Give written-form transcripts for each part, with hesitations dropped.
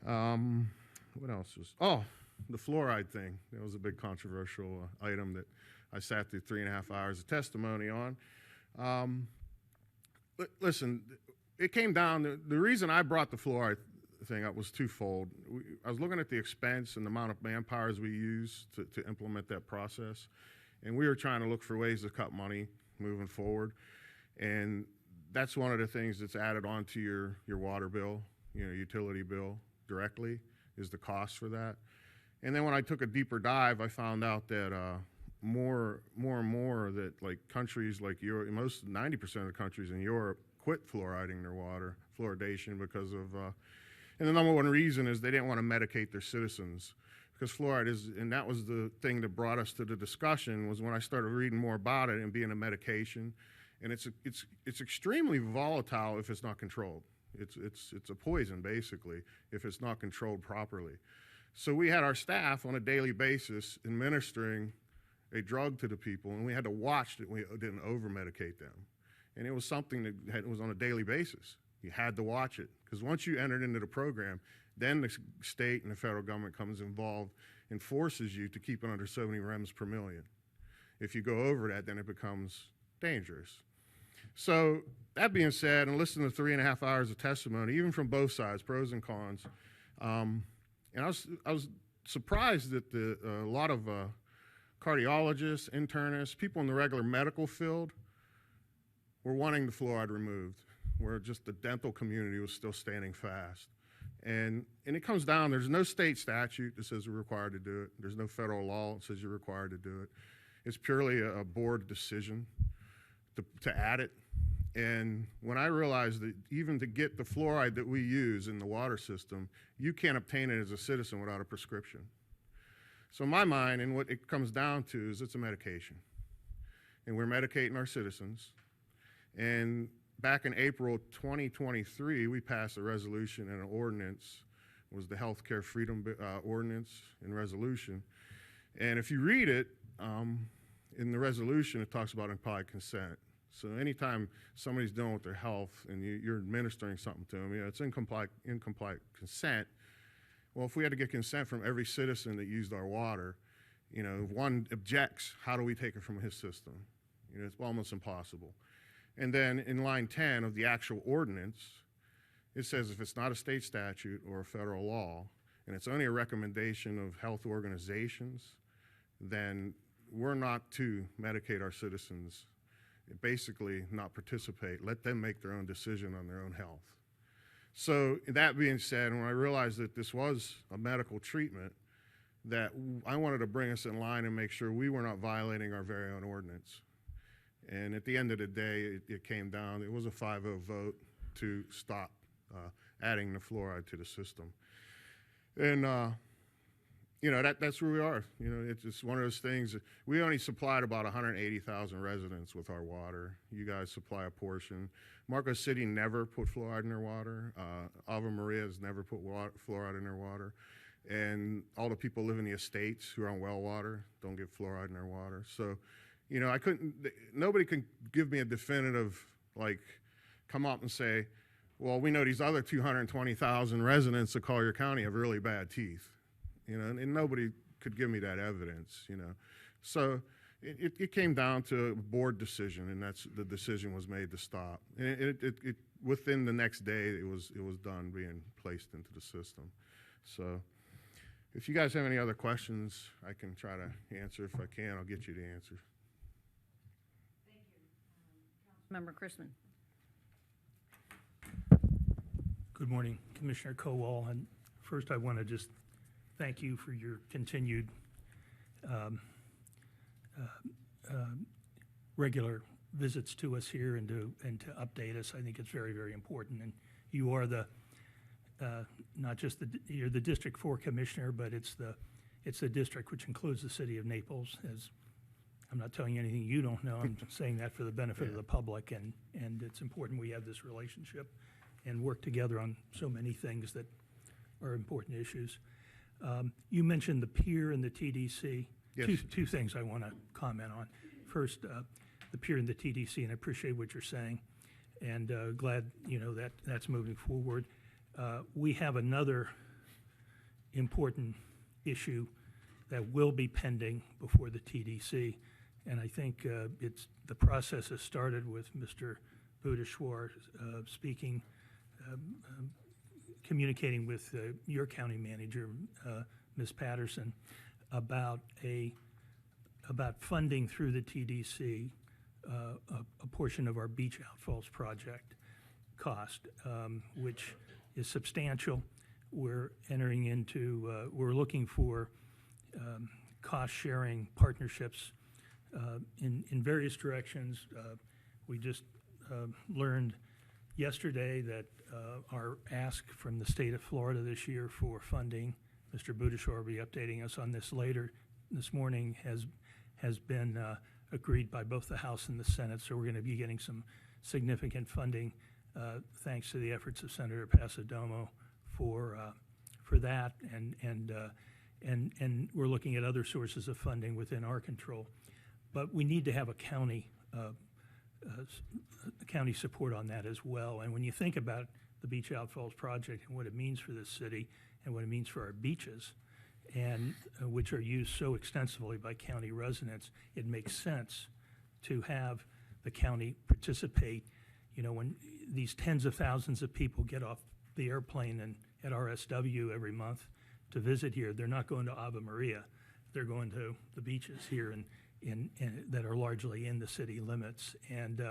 What else was? Oh, the fluoride thing. That was a big controversial item that I sat through 3.5 hours of testimony on. Listen, it came down, the reason I brought the fluoride thing up was twofold. I was looking at the expense and the amount of manpowers we use to implement that process, and we were trying to look for ways to cut money moving forward. And that's one of the things that's added onto your water bill, utility bill directly, is the cost for that. And then when I took a deeper dive, I found out that more and more that countries like Europe, 90% of the countries in Europe quit fluoriding their water, fluoridation, because of, and the number one reason is they didn't want to medicate their citizens. Because fluoride is, and that was the thing that brought us to the discussion, was when I started reading more about it and being a medication. And it's extremely volatile if it's not controlled. It's a poison, basically, if it's not controlled properly. So we had our staff on a daily basis administering a drug to the people, and we had to watch that we didn't over-medicate them. And it was something that was on a daily basis. You had to watch it, because once you entered into the program, then the state and the federal government comes involved and forces you to keep it under 70 rems per million. If you go over that, then it becomes dangerous. So that being said, and listening to 3.5 hours of testimony, even from both sides, pros and cons, and I was surprised that a lot of cardiologists, internists, people in the regular medical field were wanting the fluoride removed, where just the dental community was still standing fast. And it comes down, there's no state statute that says we're required to do it. There's no federal law that says you're required to do it. It's purely a board decision to add it. And when I realized that even to get the fluoride that we use in the water system, you can't obtain it as a citizen without a prescription. So in my mind, and what it comes down to is it's a medication. And we're medicating our citizens. And back in April 2023, we passed a resolution and an ordinance. It was the Healthcare Freedom Ordinance and Resolution. And if you read it, in the resolution, it talks about implied consent. So anytime somebody's dealing with their health and you're administering something to them, it's incomplete consent. Well, if we had to get consent from every citizen that used our water, if one objects, how do we take it from his system? It's almost impossible. And then in line 10 of the actual ordinance, it says if it's not a state statute or a federal law, and it's only a recommendation of health organizations, then we're not to medicate our citizens, basically not participate, let them make their own decision on their own health. So that being said, when I realized that this was a medical treatment, that I wanted to bring us in line and make sure we were not violating our very own ordinance. And at the end of the day, it came down, it was a 5-0 vote to stop adding the fluoride to the system. And that's where we are. It's just one of those things. We only supplied about 180,000 residents with our water. You guys supply a portion. Marco City never put fluoride in their water. Ave Maria has never put fluoride in their water. And all the people live in the estates who are on well water don't get fluoride in their water. So, nobody can give me a definitive, come up and say, well, we know these other 220,000 residents of Collier County have really bad teeth. And nobody could give me that evidence, So it came down to a board decision, and that's the decision was made to stop. And it within the next day, it was done being placed into the system. So if you guys have any other questions, I can try to answer. If I can, I'll get you the answer. Thank you. Councilmember Chrisman. Good morning, Commissioner Kowal. And first, I want to just thank you for your continued regular visits to us here and to update us. I think it's very, very important. And you are not just you're the District 4 Commissioner, but it's the district which includes the city of Naples. As I'm not telling you anything you don't know. I'm saying that for the benefit of the public, and it's important we have this relationship and work together on so many things that are important issues. You mentioned the pier and the TDC. Yes. Two things I want to comment on. First, the pier and the TDC, and I appreciate what you're saying, and glad that's moving forward. We have another important issue that will be pending before the TDC. And I think the process has started with Mr. Budeshwar speaking, communicating with your county manager, Ms. Patterson, about funding through the TDC a portion of our beach outfalls project cost, which is substantial. We're entering into, we're looking for cost-sharing partnerships in various directions. We just learned yesterday that our ask from the state of Florida this year for funding, Mr. Budeshwar will be updating us on this later this morning, has been agreed by both the House and the Senate. So we're going to be getting some significant funding thanks to the efforts of Senator Pasadomo for that, and we're looking at other sources of funding within our control. But we need to have a county support on that as well. And when you think about the Beach Outfalls project and what it means for this city and what it means for our beaches, and which are used so extensively by county residents, it makes sense to have the county participate. You know, when these tens of thousands of people get off the airplane and at RSW every month to visit here, they're not going to Ave Maria. They're going to the beaches here in that are largely in the city limits. And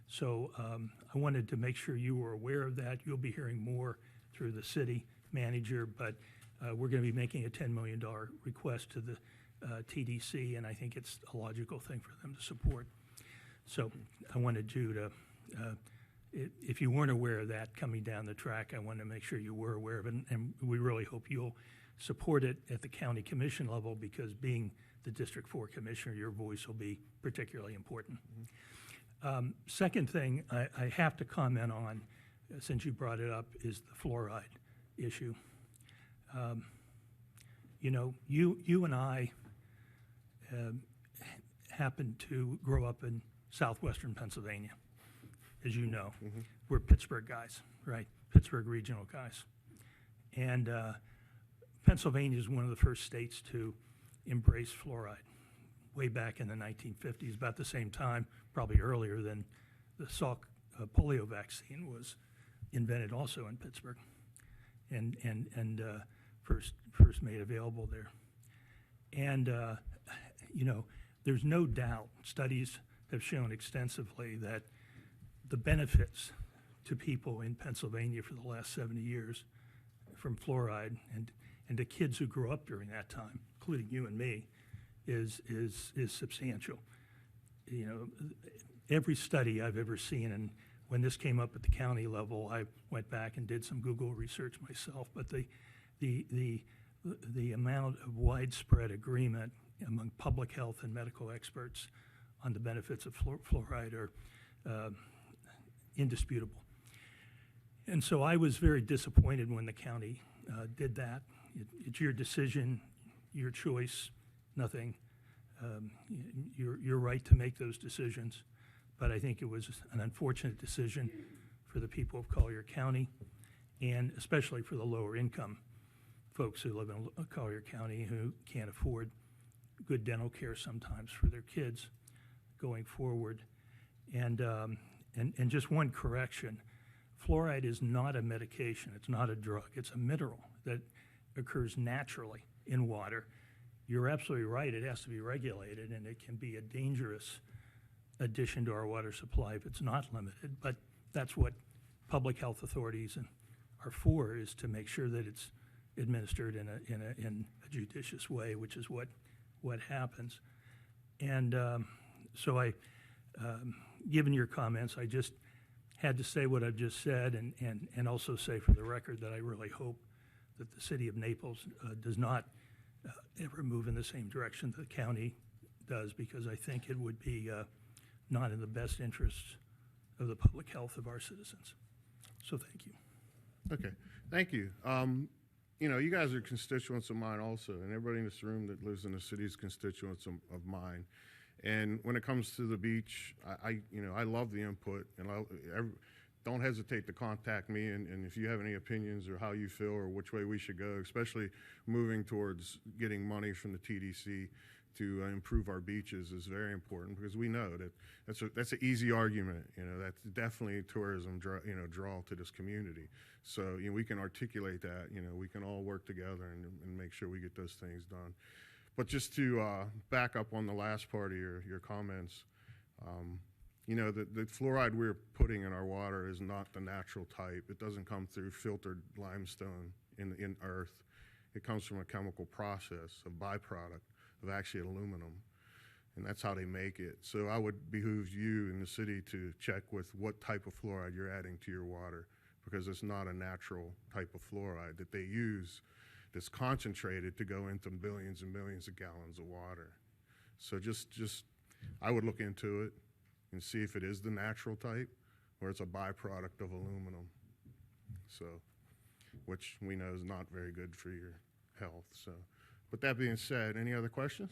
so I wanted to make sure you were aware of that. You'll be hearing more through the city manager, but we're going to be making a $10 million request to the TDC, and I think it's a logical thing for them to support. So I wanted you to, if you weren't aware of that coming down the track, I wanted to make sure you were aware of it, and we really hope you'll support it at the county commission level, because being the District 4 commissioner, your voice will be particularly important. Second thing I have to comment on, since you brought it up, is the fluoride issue. You know, you and I happened to grow up in southwestern Pennsylvania, as you know. We're Pittsburgh guys, right? Pittsburgh regional guys. And Pennsylvania is one of the first states to embrace fluoride way back in the 1950s, about the same time, probably earlier than the Salk polio vaccine was invented also in Pittsburgh and first made available there. And, you know, there's no doubt, studies have shown extensively that the benefits to people in Pennsylvania for the last 70 years from fluoride and to kids who grew up during that time, including you and me, is substantial. You know, every study I've ever seen, and when this came up at the county level, I went back and did some Google research myself, but the amount of widespread agreement among public health and medical experts on the benefits of fluoride are indisputable. And so I was very disappointed when the county did that. It's your decision, your choice, nothing. You're right to make those decisions, but I think it was an unfortunate decision for the people of Collier County, and especially for the lower income folks who live in Collier County who can't afford good dental care sometimes for their kids going forward. And just one correction, fluoride is not a medication, it's not a drug, it's a mineral that occurs naturally in water. You're absolutely right, it has to be regulated, and it can be a dangerous addition to our water supply if it's not limited, but that's what public health authorities are for, is to make sure that it's administered in a judicious way, which is what happens. And so given your comments, I just had to say what I've just said, and also say for the record that I really hope that the city of Naples does not ever move in the same direction that the county does, because I think it would be not in the best interests of the public health of our citizens. So thank you. Okay, thank you. You know, you guys are constituents of mine also, and everybody in this room that lives in the city is constituents of mine. And when it comes to the beach, I love the input, and don't hesitate to contact me, and if you have any opinions or how you feel or which way we should go, especially moving towards getting money from the TDC to improve our beaches is very important, because we know that that's an easy argument. You know, that's definitely tourism draw to this community. So, you know, we can articulate that. You know, we can all work together and make sure we get those things done. But just to back up on the last part of your comments, you know, the fluoride we're putting in our water is not the natural type. It doesn't come through filtered limestone in earth. It comes from a chemical process, a byproduct of actually aluminum, and that's how they make it. So I would behoove you in the city to check with what type of fluoride you're adding to your water, because it's not a natural type of fluoride that they use that's concentrated to go into billions and millions of gallons of water. So just I would look into it and see if it is the natural type or it's a byproduct of aluminum. So, which we know is not very good for your health. So, with that being said, any other questions?